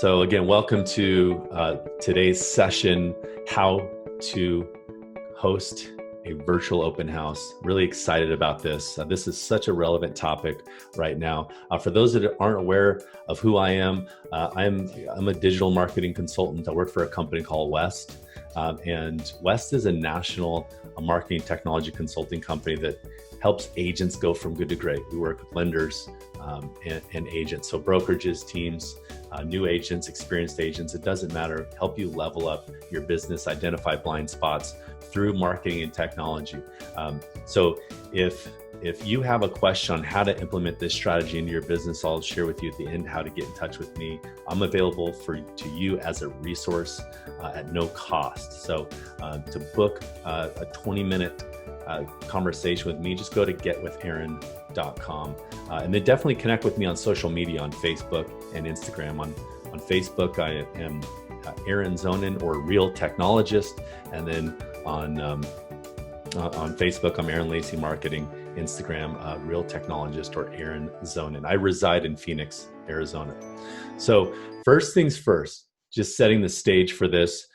So again, welcome to today's session, how to host a virtual open house. Really excited about this. This is such a relevant topic right now. For those that aren't aware of who I am, I'm a digital marketing consultant. I work for a company called West. And West is a national marketing technology consulting company that helps agents go from good to great. We work with lenders and agents, so brokerages, teams, new agents, experienced agents, it doesn't matter, help you level up your business, identify blind spots through marketing and technology. So if you have a question on how to implement this strategy into your business, I'll share with you at the end how to get in touch with me. I'm available to you as a resource at no cost. So to book a 20-minute conversation with me, just go to getwithaaron.com. And then definitely connect with me on social media, on Facebook and Instagram. On Facebook, I am Aaron Zonin, or Real Technologist. And then on Facebook, I'm Aaron Lacey Marketing. Instagram, Real Technologist, or Aaron Zonin. I reside in Phoenix, Arizona. So first things first, just setting the stage for this,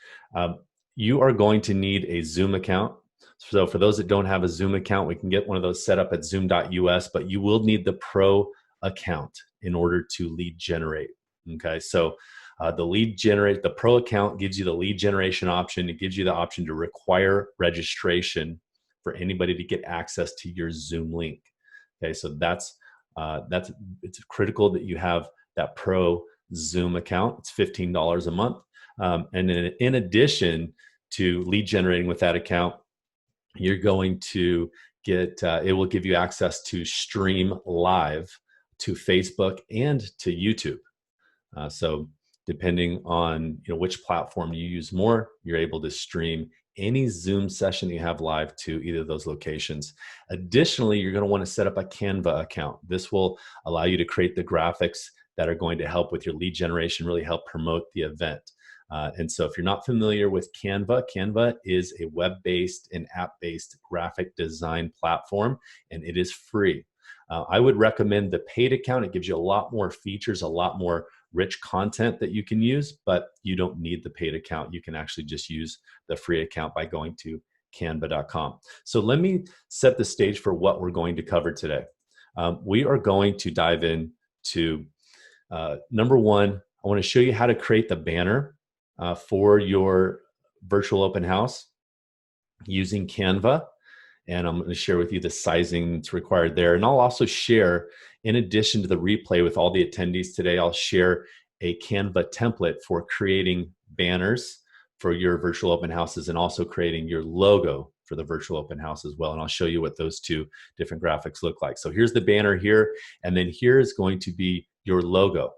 you are going to need a Zoom account. So for those that don't have a Zoom account, we can get one of those set up at zoom.us, but you will need the pro account in order to lead generate. Okay, so the pro account gives you the lead generation option. It gives you the option to require registration for anybody to get access to your Zoom link. Okay, so it's critical that you have that pro Zoom account. It's $15 a month. And then in addition to lead generating with that account, you're going to get, it will give you access to stream live to Facebook and to YouTube. So depending on which platform you use more, you're able to stream any Zoom session you have live to either of those locations. Additionally, you're going to want to set up a Canva account. This will allow you to create the graphics that are going to help with your lead generation, really help promote the event. And so if you're not familiar with Canva, Canva is a web-based and app-based graphic design platform, and it is free. I would recommend the paid account. It gives you a lot more features, a lot more rich content that you can use, but you don't need the paid account. You can actually just use the free account by going to canva.com. So let me set the stage for what we're going to cover today. We are going to dive into number one. I want to show you how to create the banner for your virtual open house using Canva. And I'm going to share with you the sizing that's required there. And I'll also share, in addition to the replay with all the attendees today, I'll share a Canva template for creating banners for your virtual open houses and also creating your logo for the virtual open house as well. And I'll show you what those two different graphics look like. So here's the banner here, and then here is going to be your logo.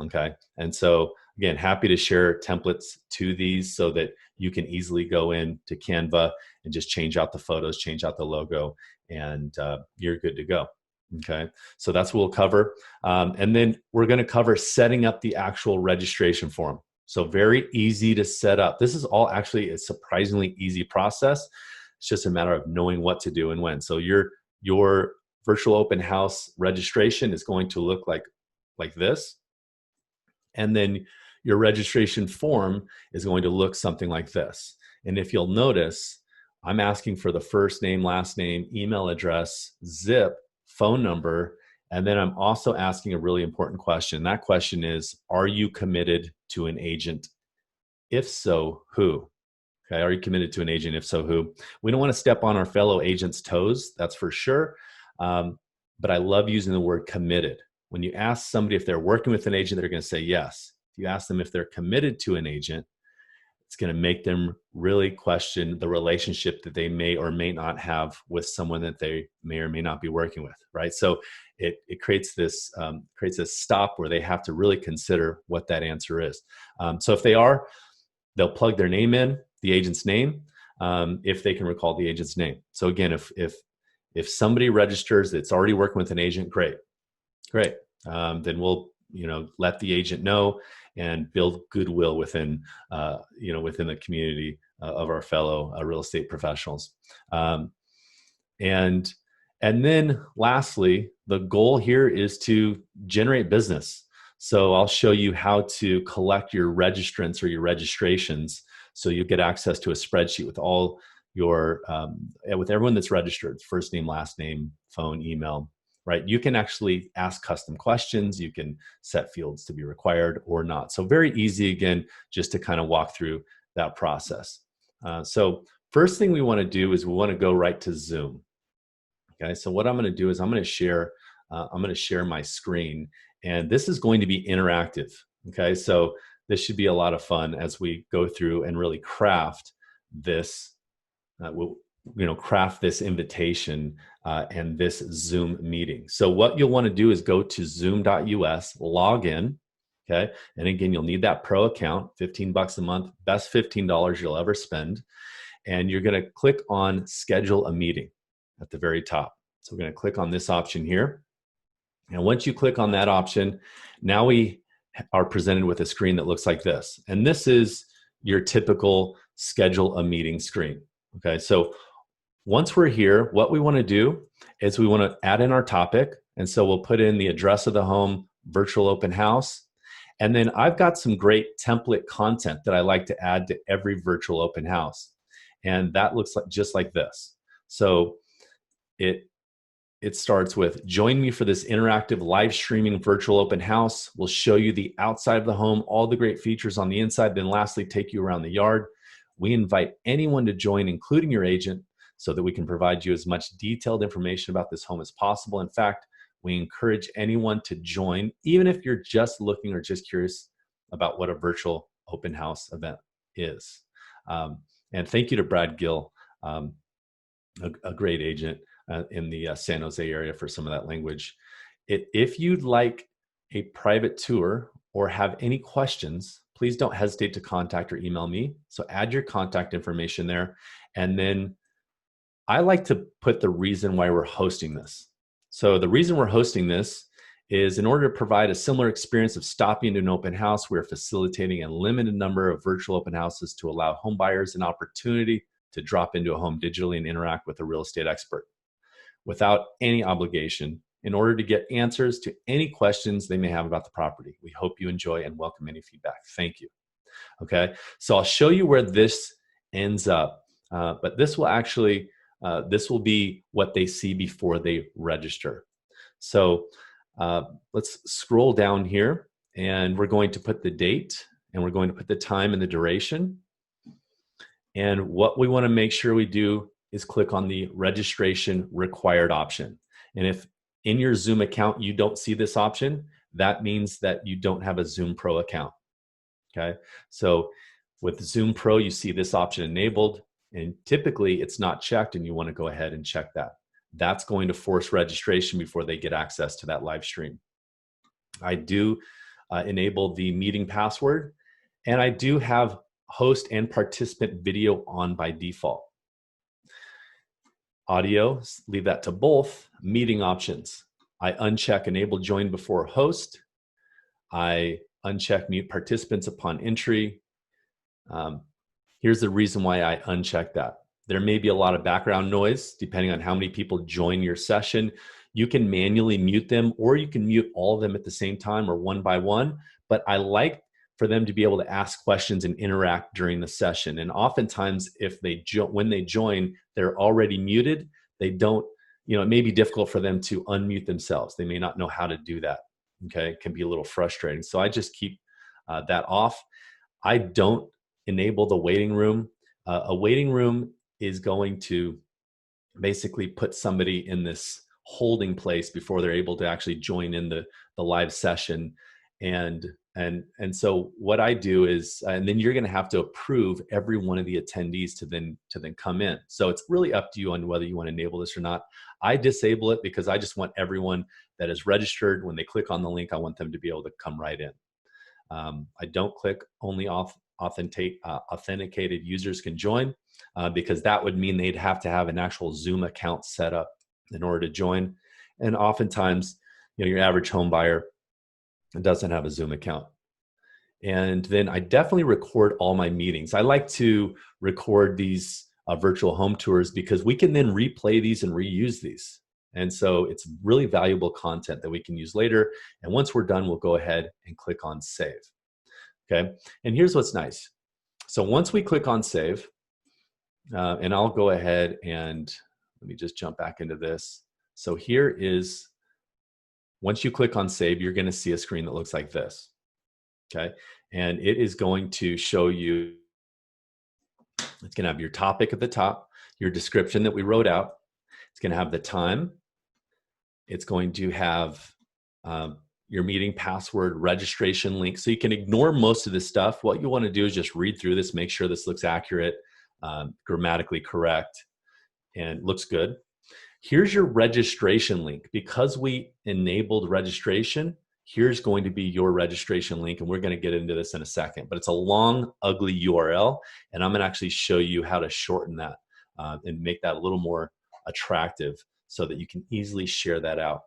Okay. And so again, happy to share templates to these so that you can easily go in to Canva and just change out the photos, change out the logo, and you're good to go. Okay, so that's what we'll cover. And then we're going to cover setting up the actual registration form. So very easy to set up. This is all actually a surprisingly easy process. It's just a matter of knowing what to do and when. So your virtual open house registration is going to look like this. And then your registration form is going to look something like this. And if you'll notice, I'm asking for the first name, last name, email address, zip, phone number, and then I'm also asking a really important question. That question is, are you committed to an agent? If so, who? Okay, are you committed to an agent? If so, who? We don't want to step on our fellow agents' toes, that's for sure. But I love using the word committed. When you ask somebody if they're working with an agent, they're going to say yes. If you ask them if they're committed to an agent, it's going to make them really question the relationship that they may or may not have with someone that they may or may not be working with, right? So it creates this stop where they have to really consider what that answer is. So if they are, they'll plug their name in, the agent's name, if they can recall the agent's name. So again, if somebody registers that's already working with an agent, great. Then we'll let the agent know and build goodwill within the community of our fellow real estate professionals. And then lastly, the goal here is to generate business. So I'll show you how to collect your registrants or your registrations, so you get access to a spreadsheet with all your, with everyone that's registered, first name, last name, phone, email, right? You can actually ask custom questions. You can set fields to be required or not. So very easy, again, just to kind of walk through that process. So first thing we want to do is we want to go right to Zoom. Okay, so what I'm going to do is I'm going to share my screen, and this is going to be interactive. Okay, so this should be a lot of fun as we go through and really craft this. Craft this invitation and this Zoom meeting. So what you'll want to do is go to zoom.us, log in. Okay, and again, you'll need that pro account, $15 a month, best $15 you'll ever spend. And you're going to click on schedule a meeting at the very top. So we're going to click on this option here. And once you click on that option, now we are presented with a screen that looks like this. And this is your typical schedule a meeting screen. Okay, so once we're here, what we want to do is we want to add in our topic. And so we'll put in the address of the home, virtual open house. And then I've got some great template content that I like to add to every virtual open house. And that looks like just like this. So it starts with, join me for this interactive live streaming virtual open house. We'll show you the outside of the home, all the great features on the inside, then lastly, take you around the yard. We invite anyone to join, including your agent, so that we can provide you as much detailed information about this home as possible. In fact, we encourage anyone to join, even if you're just looking or just curious about what a virtual open house event is. And thank you to Brad Gill, a great agent in the San Jose area, for some of that language. If you'd like a private tour or have any questions, please don't hesitate to contact or email me. So add your contact information there. And then I like to put the reason why we're hosting this. So the reason we're hosting this is in order to provide a similar experience of stopping into an open house, we're facilitating a limited number of virtual open houses to allow home buyers an opportunity to drop into a home digitally and interact with a real estate expert without any obligation, in order to get answers to any questions they may have about the property. We hope you enjoy and welcome any feedback. Thank you. Okay, so I'll show you where this ends up, but this will actually, this will be what they see before they register. So let's scroll down here, and we're going to put the date, and we're going to put the time and the duration. And what we want to make sure we do is click on the registration required option. And if in your Zoom account you don't see this option, that means that you don't have a Zoom Pro account. Okay, so with Zoom Pro, you see this option enabled, and typically it's not checked, and you want to go ahead and check that. That's going to force registration before they get access to that live stream. I do enable the meeting password, and I do have host and participant video on by default. Audio, leave that to both. Meeting options, I uncheck enable join before host. I uncheck mute participants upon entry. Here's the reason why I uncheck that. There may be a lot of background noise depending on how many people join your session. You can manually mute them, or you can mute all of them at the same time or one by one, but I like for them to be able to ask questions and interact during the session. And oftentimes, if they when they join, they're already muted. They don't, it may be difficult for them to unmute themselves. They may not know how to do that. Okay, it can be a little frustrating. So I just keep that off. I don't enable the waiting room. A waiting room is going to basically put somebody in this holding place before they're able to actually join in the live session. And so what I do is, and then you're going to have to approve every one of the attendees to then come in. So it's really up to you on whether you want to enable this or not. I disable it because I just want everyone that is registered, when they click on the link, I want them to be able to come right in. I don't click only authenticated users can join because that would mean they'd have to have an actual Zoom account set up in order to join. And oftentimes, your average home buyer doesn't have a Zoom account. And then I definitely record all my meetings. I like to record these virtual home tours because we can then replay these and reuse these. And so it's really valuable content that we can use later. And once we're done, we'll go ahead and click on save. Okay. And here's what's nice. So once we click on save, and I'll go ahead and let me just jump back into this. So here is, once you click on save, you're going to see a screen that looks like this. Okay. And it is going to show you, it's going to have your topic at the top, your description that we wrote out. It's going to have the time. It's going to have your meeting password, registration link. So you can ignore most of this stuff. What you want to do is just read through this, make sure this looks accurate, grammatically correct, and looks good. Here's your registration link. Because we enabled registration, here's going to be your registration link, and we're going to get into this in a second. But it's a long, ugly URL, and I'm going to actually show you how to shorten that and make that a little more attractive so that you can easily share that out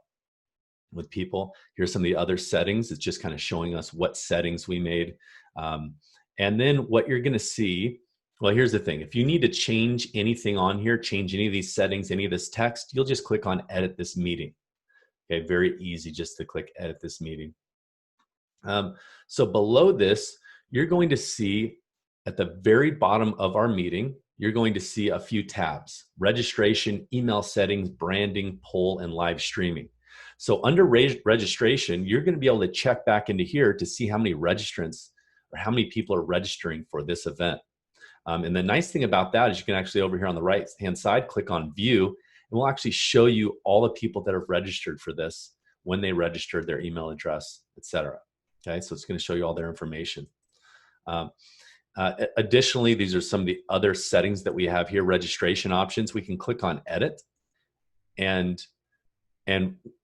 with people. Here's some of the other settings. It's just kind of showing us what settings we made. And then what you're going to see, well, here's the thing. If you need to change anything on here, change any of these settings, any of this text, you'll just click on edit this meeting. Okay, very easy just to click edit this meeting. So below this, you're going to see at the very bottom of our meeting, you're going to see a few tabs: registration, email settings, branding, poll, and live streaming. So under registration, you're going to be able to check back into here to see how many registrants or how many people are registering for this event. And the nice thing about that is you can actually, over here on the right hand side, click on view, and we'll actually show you all the people that have registered for this, when they registered, their email address, etc. Okay, so it's going to show you all their information. Additionally, these are some of the other settings that we have here. Registration options, we can click on edit. And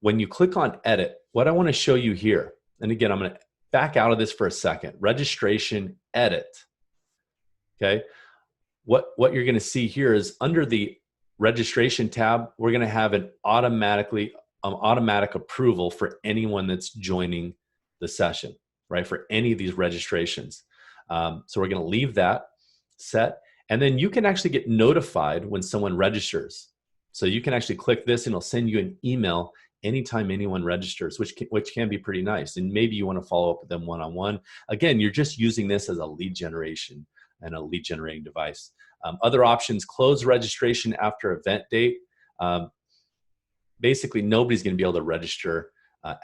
when you click on edit, what I want to show you here, and again, I'm going to back out of this for a second. Registration, edit. Okay, what you're going to see here is under the registration tab, we're going to have an automatic approval for anyone that's joining the session, right? For any of these registrations. So we're going to leave that set, and then you can actually get notified when someone registers. So you can actually click this and it'll send you an email anytime anyone registers, which can be pretty nice. And maybe you want to follow up with them one-on-one. Again, you're just using this as a lead generation and a lead generating device. Other options: close registration after event date. Basically, nobody's going to be able to register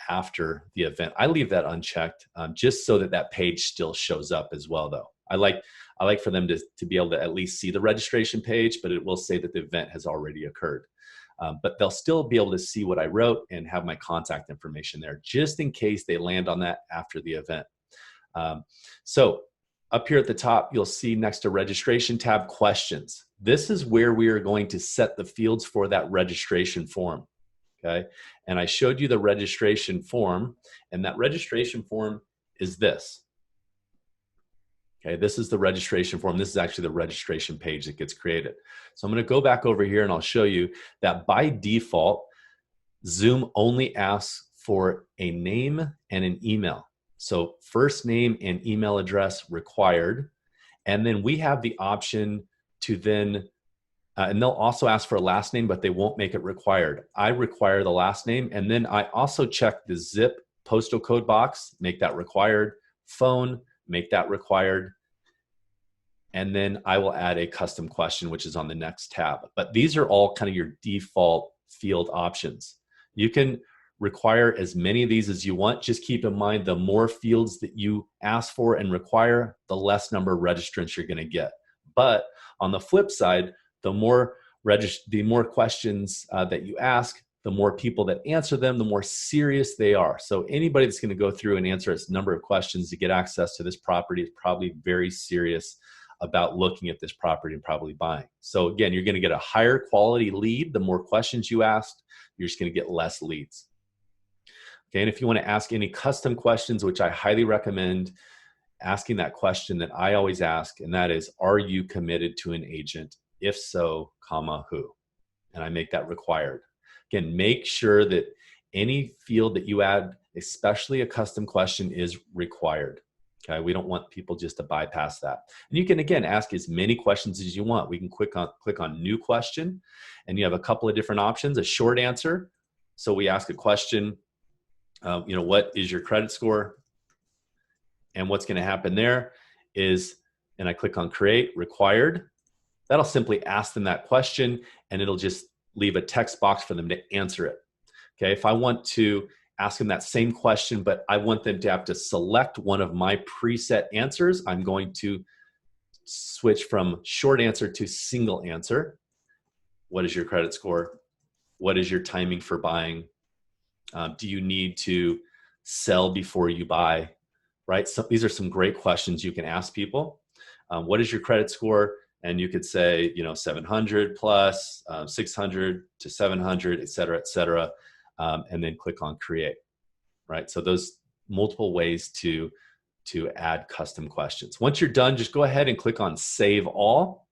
after the event. I leave that unchecked just so that that page still shows up as well, though. I like for them to be able to at least see the registration page, but it will say that the event has already occurred. But they'll still be able to see what I wrote and have my contact information there, just in case they land on that after the event. So up here at the top, you'll see next to registration tab, questions. This is where we are going to set the fields for that registration form. Okay, and I showed you the registration form, and that registration form is this. Okay, this is the registration form. This is actually the registration page that gets created. So I'm going to go back over here and I'll show you that by default, Zoom only asks for a name and an email. So first name and email address required. And then we have the option to then, and they'll also ask for a last name, but they won't make it required. I require the last name. And then I also check the zip postal code box, make that required. Phone, make that required. And then I will add a custom question, which is on the next tab. But these are all kind of your default field options. You can require as many of these as you want. Just keep in mind, the more fields that you ask for and require, the less number of registrants you're going to get. But on the flip side, the more questions that you ask, the more people that answer them, the more serious they are. So anybody that's going to go through and answer a number of questions to get access to this property is probably very serious about looking at this property and probably buying. So again, you're going to get a higher quality lead. The more questions you ask, you're just going to get less leads. Okay, and if you want to ask any custom questions, which I highly recommend asking that question that I always ask, and that is, are you committed to an agent? If so, comma, who? And I make that required. Again, make sure that any field that you add, especially a custom question, is required. Okay, we don't want people just to bypass that. And you can, again, ask as many questions as you want. We can click on new question, and you have a couple of different options. A short answer. So we ask a question, what is your credit score? And what's going to happen there is, and I click on create required. That'll simply ask them that question, and it'll just leave a text box for them to answer it. Okay, if I want to ask them that same question, but I want them to have to select one of my preset answers, I'm going to switch from short answer to single answer. What is your credit score? What is your timing for buying? Do you need to sell before you buy? Right? So these are some great questions you can ask people. What is your credit score? And you could say, 700 plus, 600 to 700, et cetera, and then click on create, right? So those multiple ways to add custom questions. Once you're done, just go ahead and click on save all.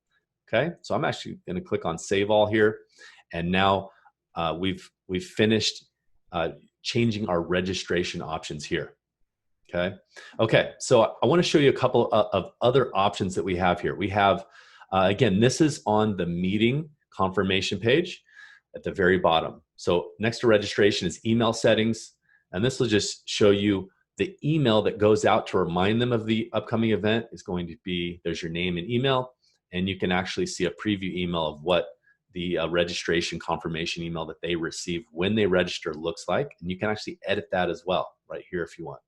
Okay, so I'm actually going to click on save all here, and now we've finished changing our registration options here. Okay, so I want to show you a couple of other options that we have here. We have, again, this is on the meeting confirmation page at the very bottom. So next to registration is email settings, and this will just show you the email that goes out to remind them of the upcoming event is going to be, there's your name and email, and you can actually see a preview email of what the registration confirmation email that they receive when they register looks like, and you can actually edit that as well right here if you want.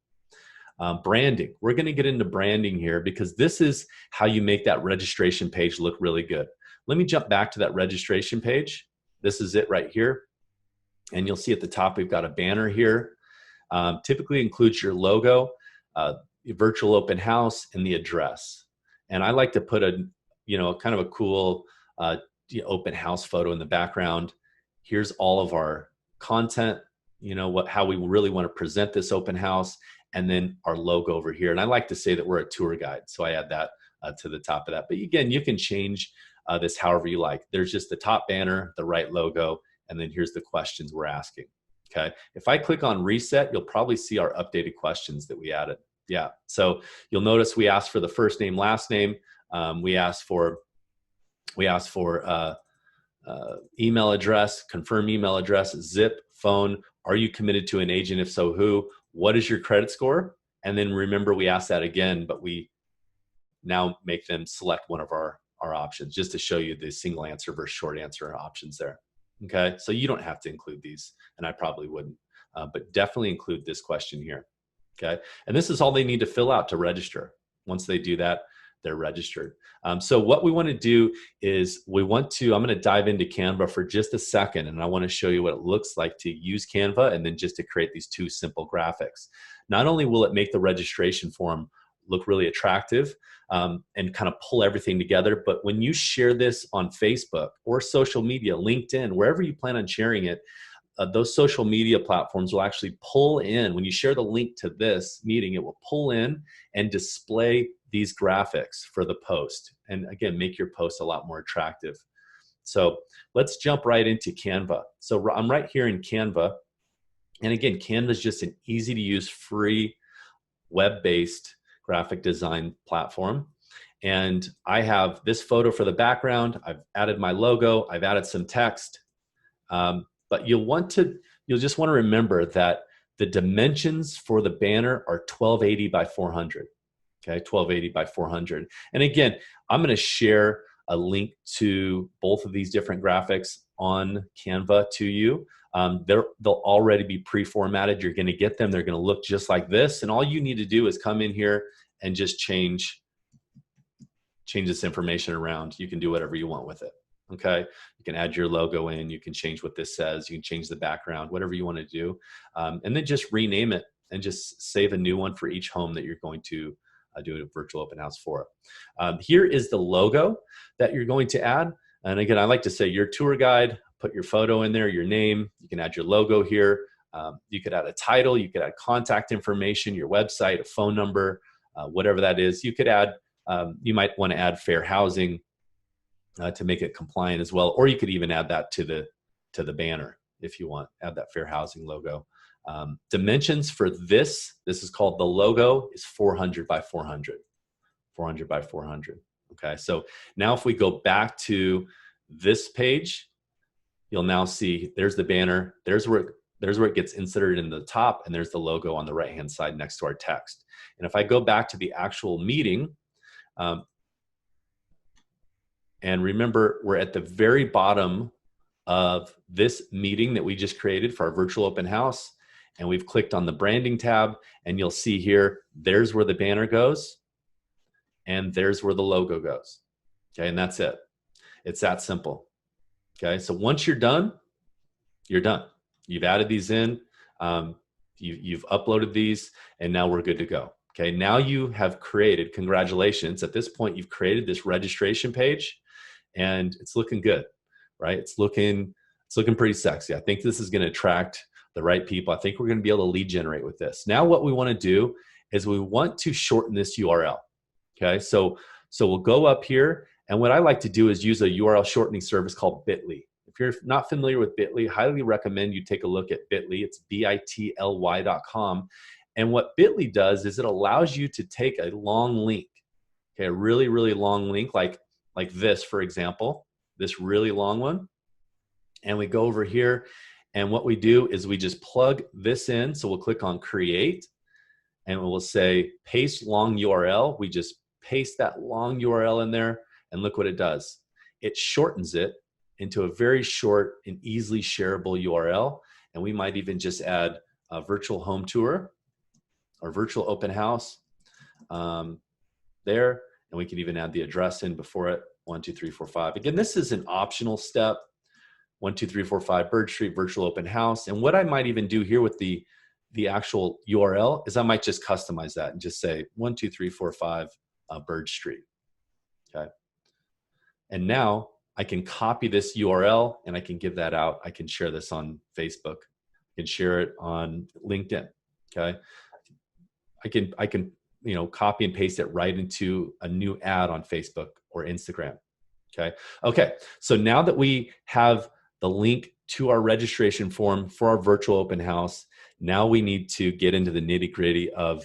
Branding. We're going to get into branding here because this is how you make that registration page look really good. Let me jump back to that registration page. This is it right here. And you'll see at the top, we've got a banner here. Typically includes your logo, your virtual open house, and the address. And I like to put a, kind of a cool open house photo in the background. Here's all of our content, how we really want to present this open house, and then our logo over here. And I like to say that we're a tour guide, so I add that to the top of that. But again, you can change this however you like. There's just the top banner, the right logo, and then here's the questions we're asking. Okay, if I click on reset, you'll probably see our updated questions that we added. Yeah, so you'll notice we asked for the first name, last name. We asked for email address, confirm email address, zip, phone. Are you committed to an agent? If so, who? What is your credit score? And then remember, we asked that again, but we now make them select one of our options just to show you the single answer versus short answer options there. Okay, so you don't have to include these, and I probably wouldn't, but definitely include this question here. Okay, and this is all they need to fill out to register. Once they do that, they're registered. So what we want to do is I'm going to dive into Canva for just a second, and I want to show you what it looks like to use Canva and then just to create these two simple graphics. Not only will it make the registration form look really attractive and kind of pull everything together, but when you share this on Facebook or social media, LinkedIn, wherever you plan on sharing it, those social media platforms will actually pull in, when you share the link to this meeting, it will pull in and display these graphics for the post. And again, make your post a lot more attractive. So let's jump right into Canva. So I'm right here in Canva. And again, Canva is just an easy to use, free, web-based graphic design platform. And I have this photo for the background. I've added my logo. I've added some text. But you'll just want to remember that the dimensions for the banner are 1280 by 400. Okay, 1280 by 400. And again, I'm going to share a link to both of these different graphics on Canva to you. They'll already be pre-formatted. You're going to get them. They're going to look just like this. And all you need to do is come in here and just change this information around. You can do whatever you want with it. Okay, you can add your logo in. You can change what this says. You can change the background, whatever you want to do. And then just rename it and just save a new one for each home that you're going to do a virtual open house for. Here is the logo that you're going to add. And again, I like to say your tour guide, put your photo in there, your name. You can add your logo here. You could add a title. You could add contact information, your website, a phone number, whatever that is. You could add, you might want to add fair housing to make it compliant as well. Or you could even add that to the banner if you want, add that fair housing logo. Dimensions for this is called the logo, is 400 by 400. 400 by 400. Okay, so now if we go back to this page, you'll now see there's the banner, there's where it gets inserted in the top, and there's the logo on the right hand side next to our text. And if I go back to the actual meeting, and remember, we're at the very bottom of this meeting that we just created for our virtual open house, and we've clicked on the branding tab, and you'll see here, there's where the banner goes, and there's where the logo goes. Okay, and that's it. It's that simple. Okay, so once you're done, you're done. You've added these in, you've uploaded these, and now we're good to go. Okay, now you have created, congratulations, at this point you've created this registration page, and it's looking good, right? It's looking pretty sexy. I think this is gonna attract the right people. I think we're gonna be able to lead generate with this. Now what we wanna do is we want to shorten this URL. Okay, so we'll go up here, and what I like to do is use a URL shortening service called Bitly. If you're not familiar with Bitly, highly recommend you take a look at Bitly. It's bitly.com. And what Bitly does is it allows you to take a long link, okay, a really, really long link, like this, for example, this really long one. And we go over here, and what we do is we just plug this in. So we'll click on create, and we'll say paste long URL. We just paste that long URL in there, and look what it does. It shortens it into a very short and easily shareable URL. And we might even just add a virtual home tour or virtual open house there. And we can even add the address in before it, 12345. Again, this is an optional step, 12345 Bird Street virtual open house. And what I might even do here with the actual URL is I might just customize that and just say 12345 Bird Street. Okay. And now I can copy this URL and I can give that out. I can share this on Facebook. I can share it on LinkedIn. Okay. I can copy and paste it right into a new ad on Facebook or Instagram. Okay. Okay. So now that we have the link to our registration form for our virtual open house, now we need to get into the nitty-gritty of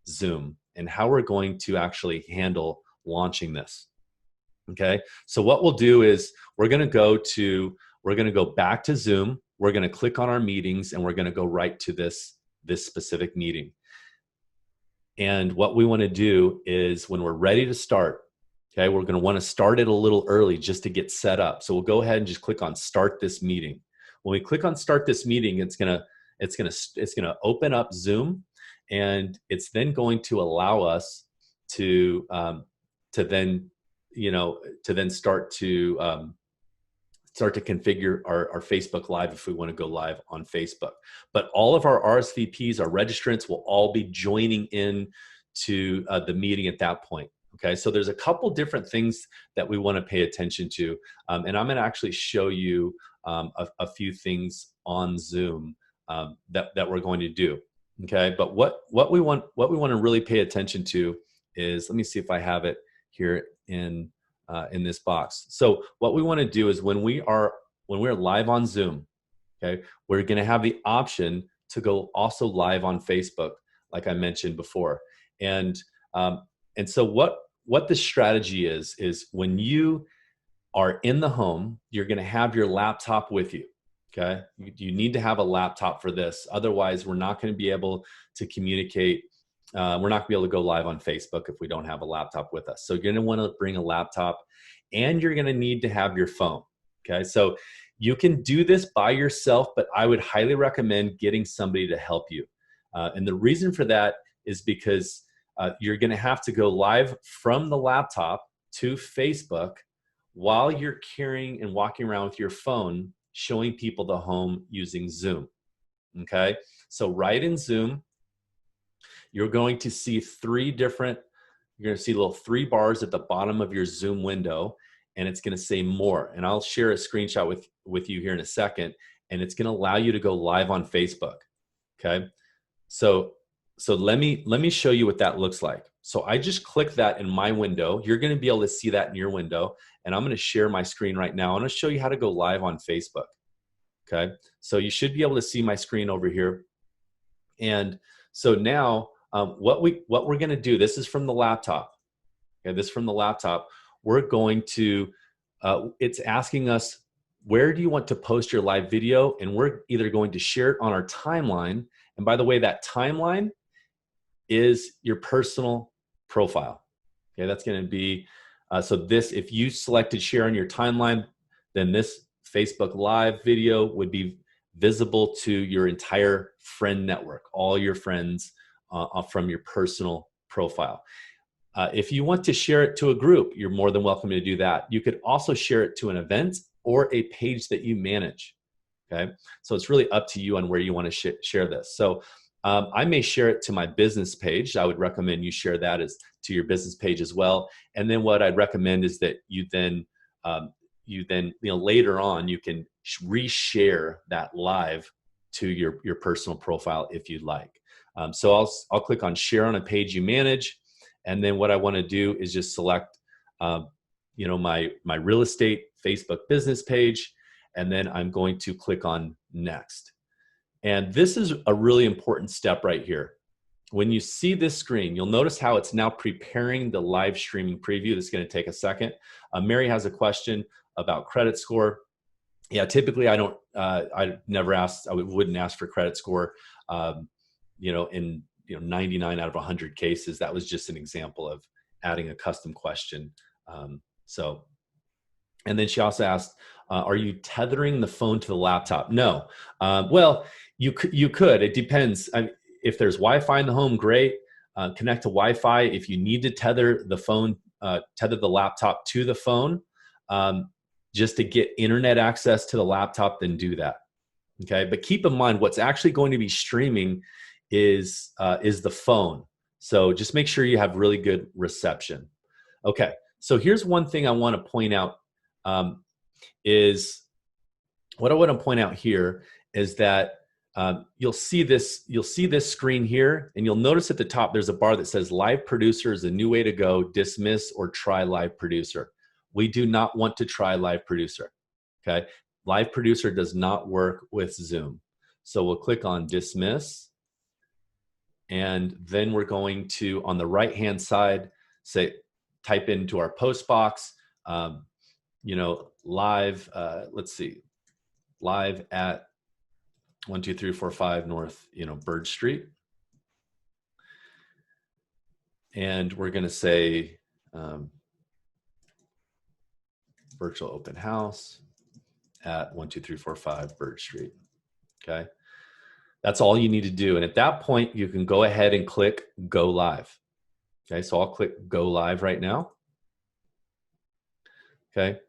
Zoom and how we're going to actually handle launching this. Okay, so what we'll do is we're going to go back to Zoom. We're going to click on our meetings, and we're going to go right to this specific meeting. And what we want to do is when we're ready to start, okay, we're going to want to start it a little early just to get set up. So we'll go ahead and just click on start this meeting. When we click on start this meeting, it's going to open up Zoom, and it's then going to allow us to then start to configure our Facebook Live if we want to go live on Facebook. But all of our RSVPs, our registrants, will all be joining in to the meeting at that point. Okay, so there's a couple different things that we want to pay attention to, and I'm going to actually show you a few things on Zoom that we're going to do. Okay, but what we want to really pay attention to is, let me see if I have it here in this box. So what we want to do is when we're live on Zoom, okay, we're going to have the option to go also live on Facebook, like I mentioned before. And so what the strategy is when you are in the home, you're going to have your laptop with you. Okay, you need to have a laptop for this. Otherwise, we're not going to be able to communicate. We're not going to be able to go live on Facebook if we don't have a laptop with us. So you're going to want to bring a laptop, and you're going to need to have your phone. Okay, so you can do this by yourself, but I would highly recommend getting somebody to help you. And the reason for that is because you're going to have to go live from the laptop to Facebook while you're carrying and walking around with your phone, showing people the home using Zoom. Okay, so right in Zoom, you're going to see you're going to see little 3 bars at the bottom of your Zoom window, and it's going to say more. And I'll share a screenshot with you here in a second, and it's going to allow you to go live on Facebook. Okay, so let me show you what that looks like. So I just clicked that in my window. You're going to be able to see that in your window, and I'm going to share my screen right now. I'm going to show you how to go live on Facebook. Okay, so you should be able to see my screen over here. And so now what we're going to do, this is from the laptop. Okay, this is from the laptop. We're going to, it's asking us, where do you want to post your live video? And we're either going to share it on our timeline. And by the way, that timeline is your personal profile. Okay, that's going to be, so this, if you selected share on your timeline, then this Facebook Live video would be visible to your entire friend network, all your friends from your personal profile. If you want to share it to a group, you're more than welcome to do that. You could also share it to an event or a page that you manage. Okay, so it's really up to you on where you want to share this. So I may share it to my business page. I would recommend you share that as to your business page as well. And then what I'd recommend is that you then later on you can reshare that live to your personal profile if you'd like. So I'll click on share on a page you manage, and then what I want to do is just select my real estate Facebook business page, and then I'm going to click on next. And this is a really important step right here. When you see this screen, you'll notice how it's now preparing the live streaming preview. This is going to take a second. Mary has a question about credit score. Yeah, typically I wouldn't ask for credit score. In 99 out of 100 cases, that was just an example of adding a custom question. And then she also asked, are you tethering the phone to the laptop? No. Well, you could. It depends. If there's Wi-Fi in the home, great. Connect to Wi-Fi. If you need to tether the phone, tether the laptop to the phone, just to get internet access to the laptop, then do that. Okay, but keep in mind what's actually going to be streaming is the phone. So just make sure you have really good reception. Okay, so here's one thing I want to point out. Is what I want to point out here is that you'll see this screen here, and you'll notice at the top there's a bar that says Live Producer is a new way to go, dismiss or try Live Producer. We do not want to try Live Producer. Okay, Live Producer does not work with Zoom. So we'll click on dismiss, and then we're going to, on the right hand side, type into our post box, live, let's see, live at 12345 North, Bird Street. And we're going to say virtual open house at 12345 Bird Street. Okay. That's all you need to do. And at that point, you can go ahead and click go live. Okay. So I'll click go live right now. Okay.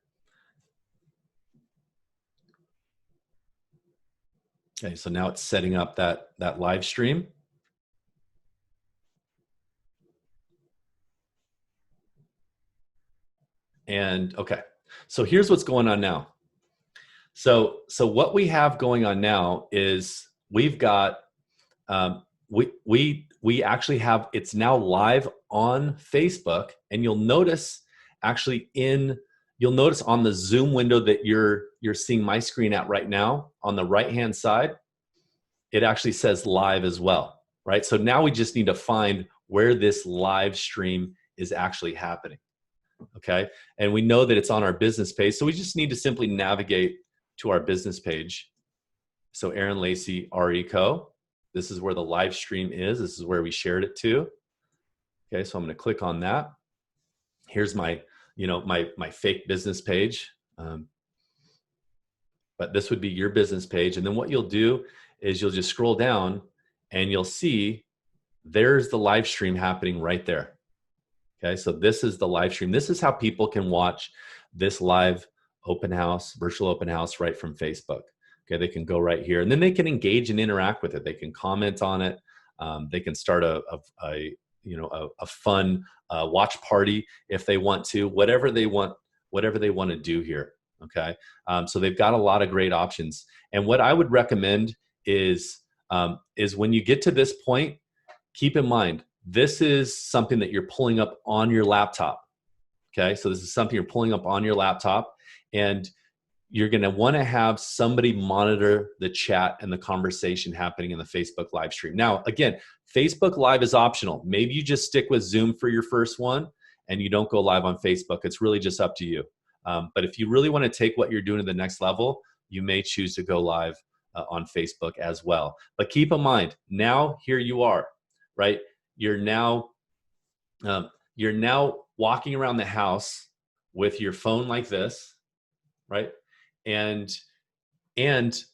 Okay, so now it's setting up that live stream. And okay, so here's what's going on now. So what we have going on now is we've got, we actually have, it's now live on Facebook, and you'll notice actually you'll notice on the Zoom window that you're seeing my screen at right now, on the right-hand side, it actually says live as well, right? So now we just need to find where this live stream is actually happening, okay? And we know that it's on our business page, so we just need to simply navigate to our business page. So Aaron Lacey, RE Co. This is where the live stream is. This is where we shared it to. Okay, so I'm gonna click on that. Here's my fake business page. But this would be your business page. And then what you'll do is you'll just scroll down and you'll see there's the live stream happening right there. Okay, so this is the live stream. This is how people can watch this live open house, virtual open house, right from Facebook. Okay, they can go right here, and then they can engage and interact with it. They can comment on it. They can start a fun watch party if they want to, whatever they want to do here. Okay, so they've got a lot of great options. And what I would recommend is when you get to this point, keep in mind, this is something that you're pulling up on your laptop. Okay, so this is something you're pulling up on your laptop, and you're going to want to have somebody monitor the chat and the conversation happening in the Facebook live stream. Now, again, Facebook Live is optional. Maybe you just stick with Zoom for your first one and you don't go live on Facebook. It's really just up to you. But if you really want to take what you're doing to the next level, you may choose to go live on Facebook as well. But keep in mind, now here you are, right? You're now walking around the house with your phone like this, right? And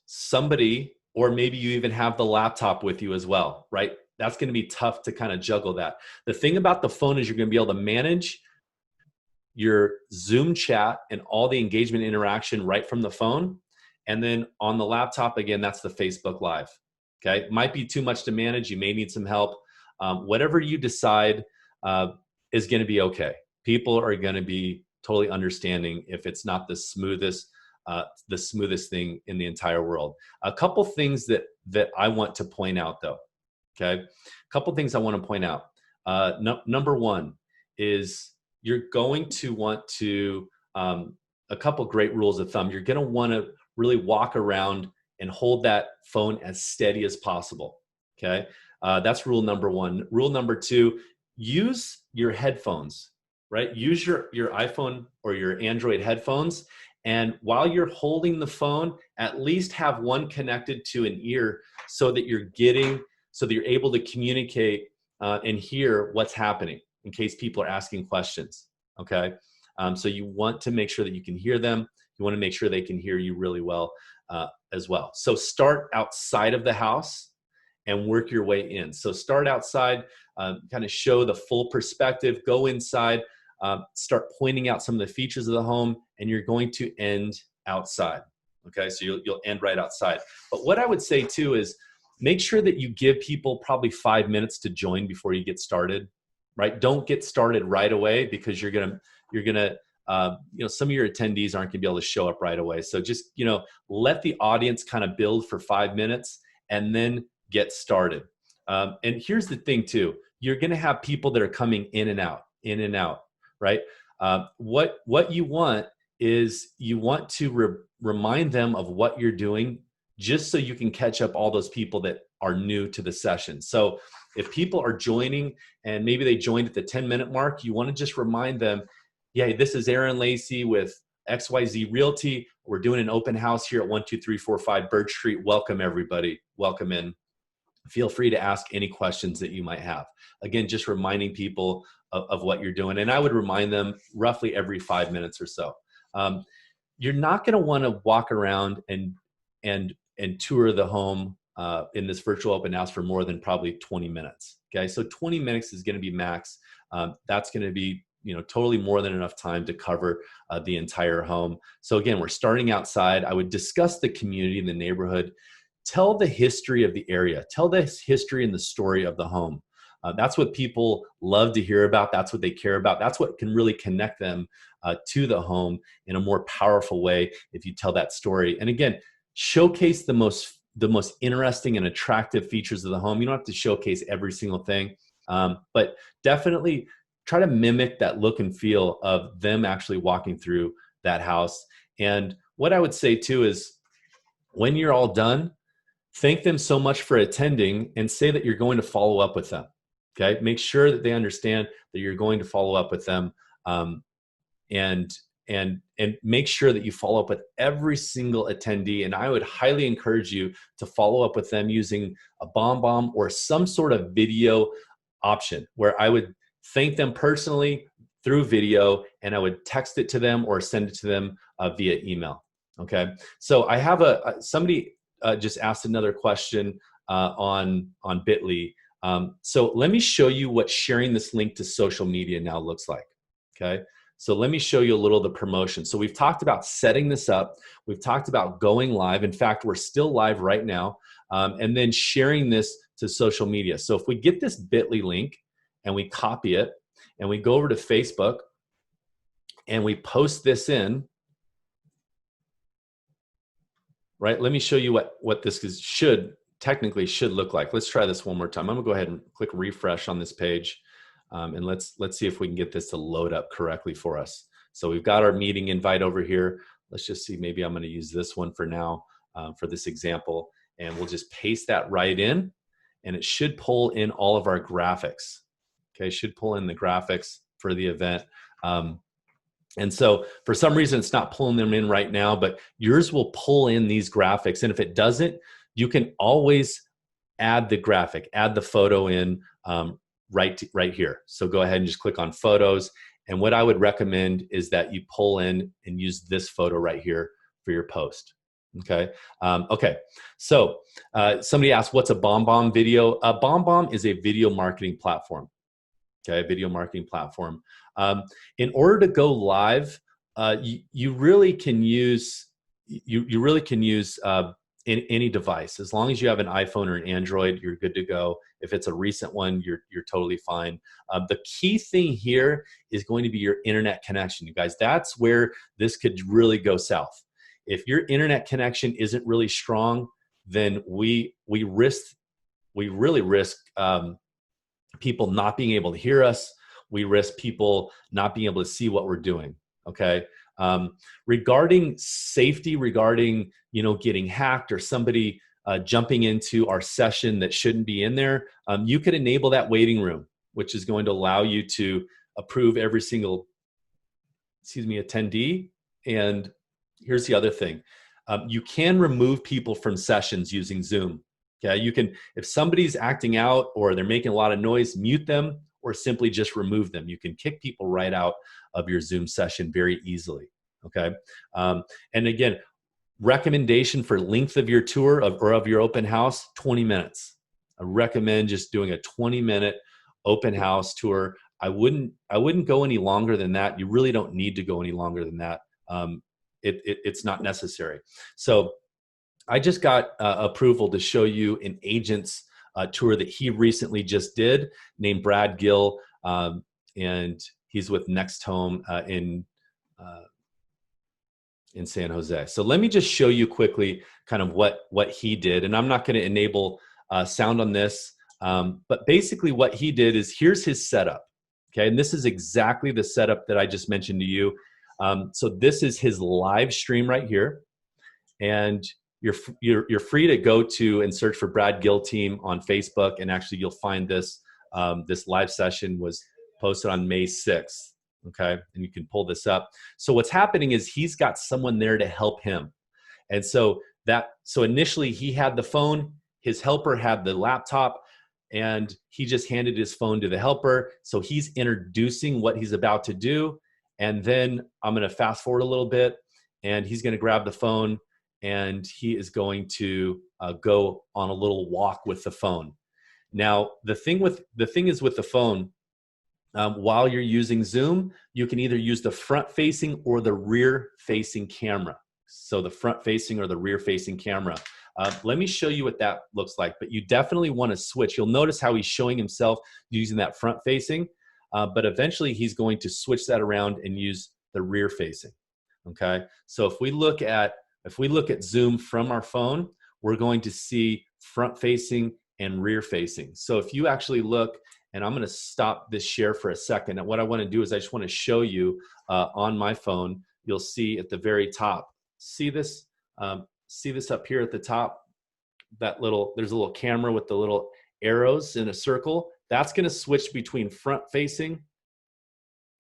somebody, or maybe you even have the laptop with you as well, right? That's going to be tough to kind of juggle that. The thing about the phone is you're going to be able to manage your Zoom chat and all the engagement interaction right from the phone. And then on the laptop, again, that's the Facebook Live. Okay, might be too much to manage. You may need some help. Whatever you decide is going to be okay. People are going to be totally understanding if it's not the smoothest thing in the entire world. A couple things that I want to point out, though. Okay, a couple things I want to point out. Number one is you're going to want to a couple great rules of thumb. You're going to want to really walk around and hold that phone as steady as possible. Okay, that's rule number one. Rule number two: use your headphones. Right, use your iPhone or your Android headphones. And while you're holding the phone, at least have one connected to an ear so that you're able to communicate and hear what's happening in case people are asking questions, okay? So you want to make sure that you can hear them. You want to make sure they can hear you really well as well. So start outside of the house and work your way in. So start outside, kind of show the full perspective, go inside, start pointing out some of the features of the home, and you're going to end outside. Okay, so you'll end right outside. But what I would say too is make sure that you give people probably 5 minutes to join before you get started. Right? Don't get started right away because you're gonna some of your attendees aren't gonna be able to show up right away. So just let the audience kind of build for 5 minutes and then get started. And here's the thing too: you're gonna have people that are coming in and out. Right? What you want is you want to remind them of what you're doing, just so you can catch up all those people that are new to the session. So if people are joining and maybe they joined at the 10-minute mark, you want to just remind them, yeah, this is Aaron Lacey with XYZ Realty. We're doing an open house here at 12345 Birch Street. Welcome everybody. Welcome in. Feel free to ask any questions that you might have. Again, just reminding people of what you're doing. And I would remind them roughly every 5 minutes or so. You're not going to want to walk around and tour the home in this virtual open house for more than probably 20 minutes. Okay, so 20 minutes is going to be max. That's going to be totally more than enough time to cover the entire home. So again, we're starting outside. I would discuss the community and the neighborhood. Tell the history of the area. Tell the history and the story of the home. That's what people love to hear about. That's what they care about. That's what can really connect them to the home in a more powerful way if you tell that story. And again, showcase the most interesting and attractive features of the home. You don't have to showcase every single thing, but definitely try to mimic that look and feel of them actually walking through that house. And what I would say too is when you're all done, thank them so much for attending and say that you're going to follow up with them. Okay, make sure that they understand that you're going to follow up with them, and make sure that you follow up with every single attendee. And I would highly encourage you to follow up with them using a Bambang or some sort of video option where I would thank them personally through video, and I would text it to them or send it to them via email. Okay, so I have somebody just asked another question on Bitly. So let me show you what sharing this link to social media now looks like. Okay, so let me show you a little of the promotion. So we've talked about setting this up. We've talked about going live. In fact, we're still live right now. And then sharing this to social media. So if we get this Bitly link and we copy it and we go over to Facebook and we post this in, right? Let me show you what this technically should look like. Let's try this one more time. I'm gonna go ahead and click refresh on this page, and let's see if we can get this to load up correctly for us. So we've got our meeting invite over here. let's just see, maybe I'm going to use this one for now, for this example, and we'll just paste that right in, and it should pull in all of our graphics. Okay, should pull in the graphics for the event. And so for some reason, it's not pulling them in right now, but yours will pull in these graphics. And if it doesn't, you can always add the graphic, add the photo in right here. So go ahead and just click on photos. And what I would recommend is that you pull in and use this photo right here for your post. Okay. Okay. So somebody asked, what's a Bambang video? A Bambang is a video marketing platform. Okay, video marketing platform. In order to go live, you really can use in any device. As long as you have an iPhone or an Android, you're good to go. If it's a recent one, you're totally fine. The key thing here is going to be your internet connection, you guys. That's where this could really go south. If your internet connection isn't really strong, then we really risk people not being able to hear us. We risk people not being able to see what we're doing. Okay. Regarding safety, regarding getting hacked or somebody jumping into our session that shouldn't be in there, you could enable that waiting room, which is going to allow you to approve every single, attendee. And here's the other thing: you can remove people from sessions using Zoom. Okay, you can, if somebody's acting out or they're making a lot of noise, mute them or simply just remove them. You can kick people right out of your Zoom session very easily. Okay, and again, recommendation for length of your tour of your open house: 20 minutes. I recommend just doing a 20-minute open house tour. I wouldn't go any longer than that. You really don't need to go any longer than that. It's not necessary. So I just got approval to show you an agent's tour that he recently just did, named Brad Gill, and he's with Next Home in San Jose. So let me just show you quickly kind of what he did, and I'm not going to enable sound on this, but basically what he did is, here's his setup. Okay, and this is exactly the setup that I just mentioned to you. So this is his live stream right here, and you're free to go to and search for Brad Gill Team on Facebook, and actually you'll find this this live session was posted on May 6th. Okay, and you can pull this up. So what's happening is he's got someone there to help him, and so initially he had the phone, his helper had the laptop, and he just handed his phone to the helper. So he's introducing what he's about to do, and then I'm going to fast forward a little bit, and he's going to grab the phone, and he is going to go on a little walk with the phone. Now, the thing is with the phone, while you're using Zoom, you can either use the front-facing or the rear-facing camera. So the front-facing or the rear-facing camera. Let me show you what that looks like, but you definitely want to switch. You'll notice how he's showing himself using that front-facing, but eventually he's going to switch that around and use the rear-facing. Okay, so if we look at Zoom from our phone, we're going to see front-facing and rear-facing. So if you actually look, and I'm going to stop this share for a second, and what I want to do is I just want to show you on my phone. You'll see at the very top. See this? See this up here at the top? There's a little camera with the little arrows in a circle. That's going to switch between front-facing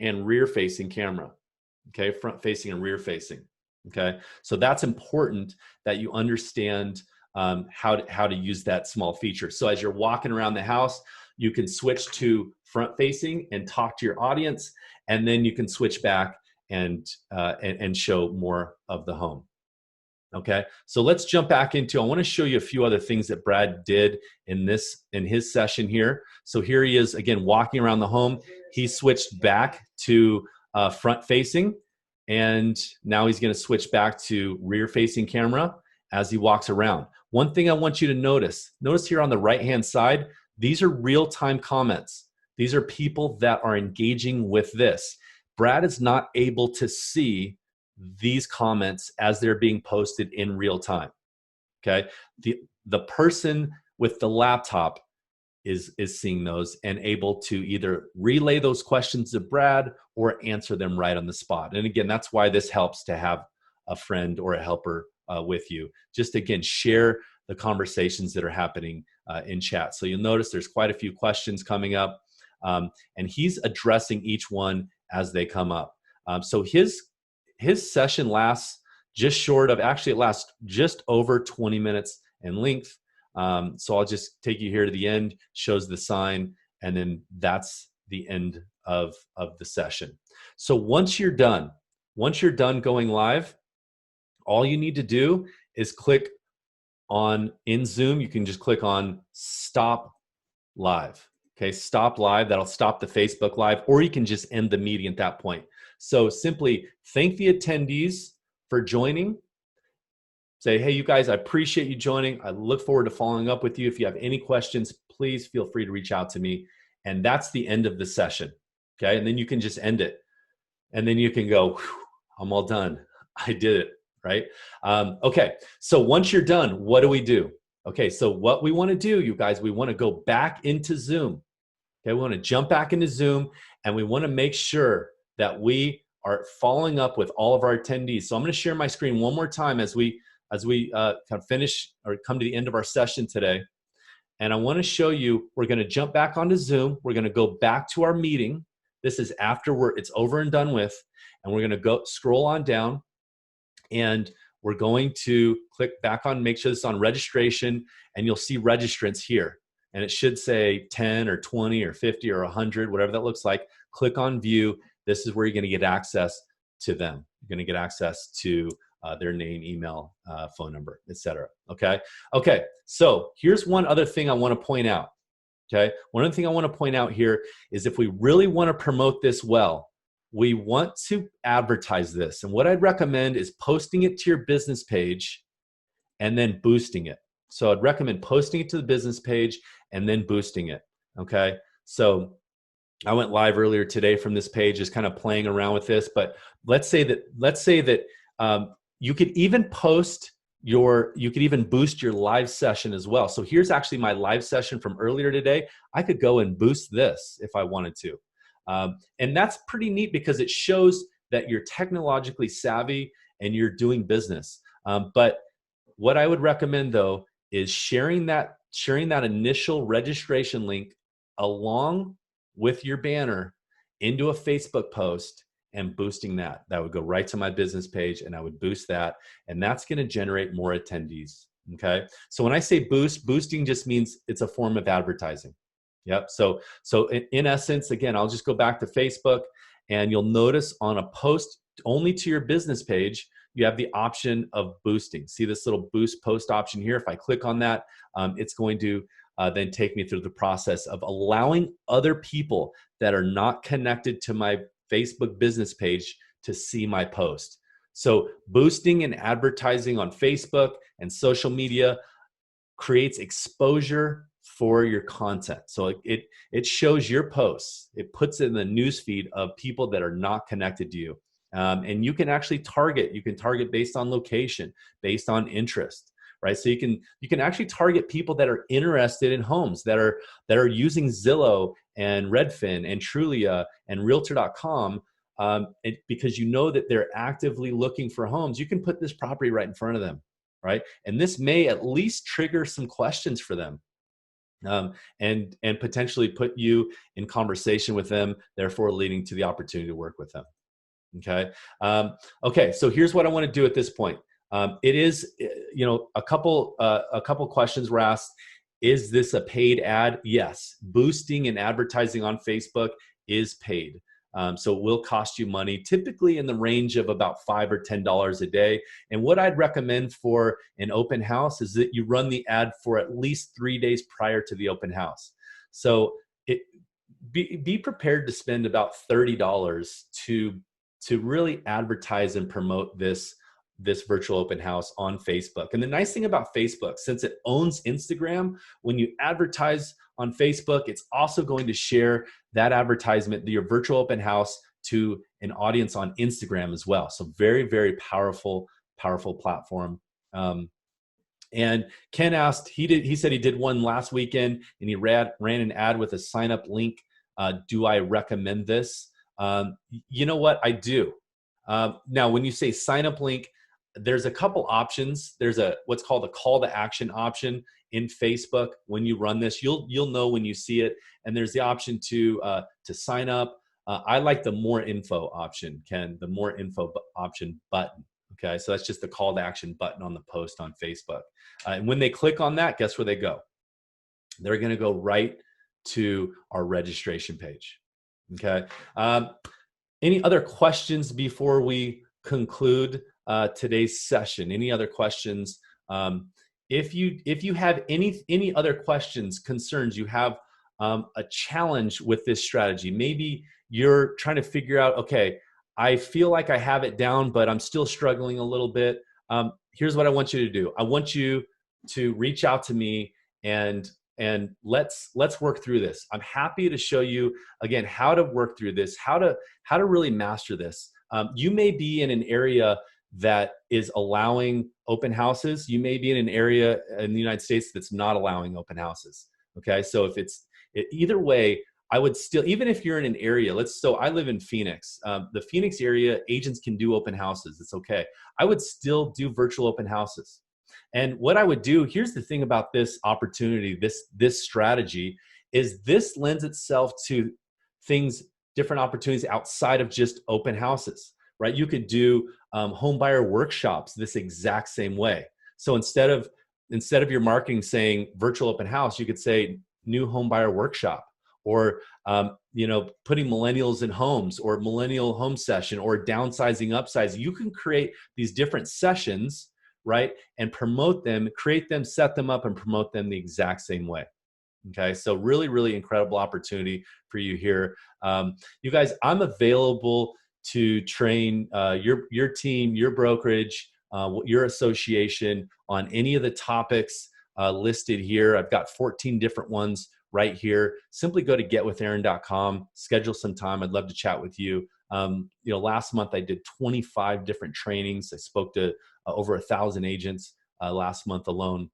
and rear-facing camera. Okay, front-facing and rear-facing. Okay, so that's important that you understand how to use that small feature. So as you're walking around the house, you can switch to front-facing and talk to your audience, and then you can switch back and show more of the home. Okay, so let's jump back into. I want to show you a few other things that Brad did in his session here. So here he is again walking around the home. He switched back to front-facing. And now he's going to switch back to rear-facing camera as he walks around. One thing I want you to notice here on the right-hand side, these are real-time comments. These are people that are engaging with this. Brad is not able to see these comments as they're being posted in real time. Okay, the person with the laptop is seeing those and able to either relay those questions to Brad or answer them right on the spot. And again, that's why this helps to have a friend or a helper with you. Just again, share the conversations that are happening in chat. So you'll notice there's quite a few questions coming up, and he's addressing each one as they come up. So his session lasts just short of, actually it lasts just over 20 minutes in length. So I'll just take you here to the end, shows the sign, and then that's the end of the session. So once you're done going live, all you need to do is click on, in Zoom, you can just click on stop live. Okay, stop live, that'll stop the Facebook Live, or you can just end the meeting at that point. So simply thank the attendees for joining. Say, hey, you guys, I appreciate you joining. I look forward to following up with you. If you have any questions, please feel free to reach out to me. And that's the end of the session. Okay, and then you can just end it. And then you can go, I'm all done. I did it, right? Okay, so once you're done, what do we do? Okay, so what we want to do, you guys, we want to go back into Zoom. Okay, we want to jump back into Zoom, and we want to make sure that we are following up with all of our attendees. So I'm going to share my screen one more time as we kind of finish or come to the end of our session today. And I want to show you, we're going to jump back onto Zoom. We're going to go back to our meeting. This is after it's over and done with. And we're going to go scroll on down, and we're going to click back on, make sure this is on registration, and you'll see registrants here. And it should say 10 or 20 or 50 or 100, whatever that looks like. Click on view. This is where you're going to get access to them. You're going to get access to their name, email, phone number, etc. Okay. Okay. So here's one other thing I want to point out. Okay. One other thing I want to point out here is, if we really want to promote this well, we want to advertise this. And what I'd recommend is posting it to your business page and then boosting it. So I'd recommend posting it to the business page and then boosting it. Okay. So I went live earlier today from this page, just kind of playing around with this. But let's say that you could even boost your live session as well. So here's actually my live session from earlier today. I could go and boost this if I wanted to. And that's pretty neat, because it shows that you're technologically savvy and you're doing business. But what I would recommend, though, is sharing that initial registration link along with your banner into a Facebook post and boosting that. That would go right to my business page, and I would boost that, and that's going to generate more attendees. Okay. So when I say boosting just means it's a form of advertising. Yep. So in essence, again, I'll just go back to Facebook, and you'll notice on a post only to your business page, you have the option of boosting. See this little boost post option here? If I click on that, it's going to then take me through the process of allowing other people that are not connected to my Facebook business page to see my post. So boosting and advertising on Facebook and social media creates exposure for your content. So it shows your posts. It puts it in the newsfeed of people that are not connected to you. And you can actually target. You can target based on location, based on interest, right? So you can actually target people that are interested in homes, that are using Zillow and Redfin and Trulia and Realtor.com, because you know that they're actively looking for homes. You can put this property right in front of them, right? And this may at least trigger some questions for them. And potentially put you in conversation with them, therefore leading to the opportunity to work with them. Okay. Okay. So here's what I want to do at this point. It is, a couple questions were asked. Is this a paid ad? Yes. Boosting and advertising on Facebook is paid. So it will cost you money, typically in the range of about $5 or $10 a day. And what I'd recommend for an open house is that you run the ad for at least 3 days prior to the open house. So be prepared to spend about $30 to really advertise and promote this virtual open house on Facebook. And the nice thing about Facebook, since it owns Instagram, when you advertise on Facebook, it's also going to share that advertisement, your virtual open house, to an audience on Instagram as well. So very, very powerful platform. And Ken asked, he said he did one last weekend, and he ran an ad with a sign up link. Do I recommend this? You know what? I do. Now, when you say sign up link, there's a couple options. There's what's called a call to action option in Facebook. When you run this, you'll know when you see it. And there's the option to sign up. I like the more info option, Ken, the more info option button. Okay, so that's just the call to action button on the post on Facebook. And when they click on that, guess where they go? They're going to go right to our registration page. Okay. Any other questions before we conclude today's session? Any other questions? If you have any other questions, concerns, you have a challenge with this strategy. Maybe you're trying to figure out, okay, I feel like I have it down, but I'm still struggling a little bit. Here's what I want you to do. I want you to reach out to me and let's work through this. I'm happy to show you again how to work through this, how to really master this. You may be in an area that is allowing open houses. You may be in an area in the United States that's not allowing open houses. Okay, so either way, I would still, even if you're in an area, so I live in Phoenix. The Phoenix area, agents can do open houses. It's okay. I would still do virtual open houses. And what I would do, here's the thing about this opportunity, this strategy, is this lends itself to different opportunities outside of just open houses, right? You could do home buyer workshops this exact same way. So instead of your marketing saying virtual open house, you could say new home buyer workshop, or putting millennials in homes, or millennial home session, or downsizing, upsizing. You can create these different sessions, right? And promote them, create them, set them up, and promote them the exact same way. Okay, so really, really incredible opportunity for you here. You guys, I'm available to train your team, your brokerage, your association on any of the topics listed here. I've got 14 different ones right here. Simply go to getwithaaron.com, schedule some time. I'd love to chat with you. Last month I did 25 different trainings. I spoke to over 1,000 agents last month alone.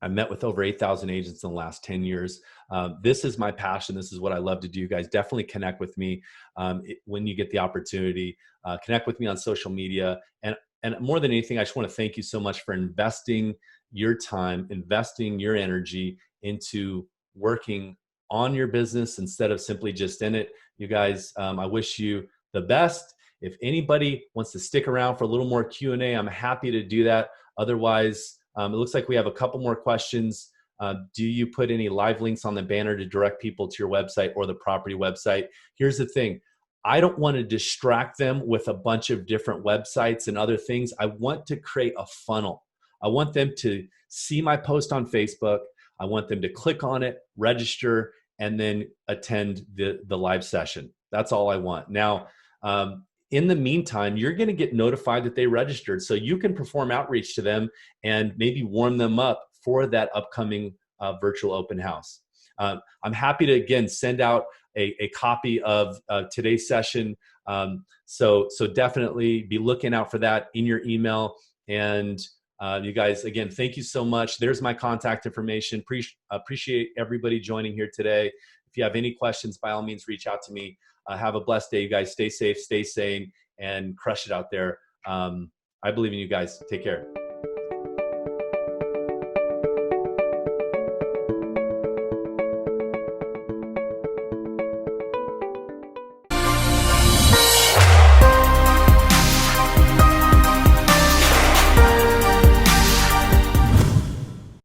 I met with over 8,000 agents in the last 10 years. This is my passion. This is what I love to do. You guys definitely connect with me when you get the opportunity. Connect with me on social media. And more than anything, I just want to thank you so much for investing your time, investing your energy into working on your business instead of simply just in it. You guys, I wish you the best. If anybody wants to stick around for a little more Q&A, I'm happy to do that. Otherwise, it looks like we have a couple more questions. Do you put any live links on the banner to direct people to your website or the property website? Here's the thing. I don't want to distract them with a bunch of different websites and other things. I want to create a funnel. I want them to see my post on Facebook. I want them to click on it, register, and then attend the live session. That's all I want. Now, in the meantime, you're going to get notified that they registered, so you can perform outreach to them and maybe warm them up for that upcoming virtual open house. I'm happy to, again, send out a copy of today's session. So definitely be looking out for that in your email. And you guys, again, thank you so much. There's my contact information. Appreciate everybody joining here today. If you have any questions, by all means, reach out to me. Have a blessed day, you guys. Stay safe, stay sane, and crush it out there. I believe in you guys. Take care.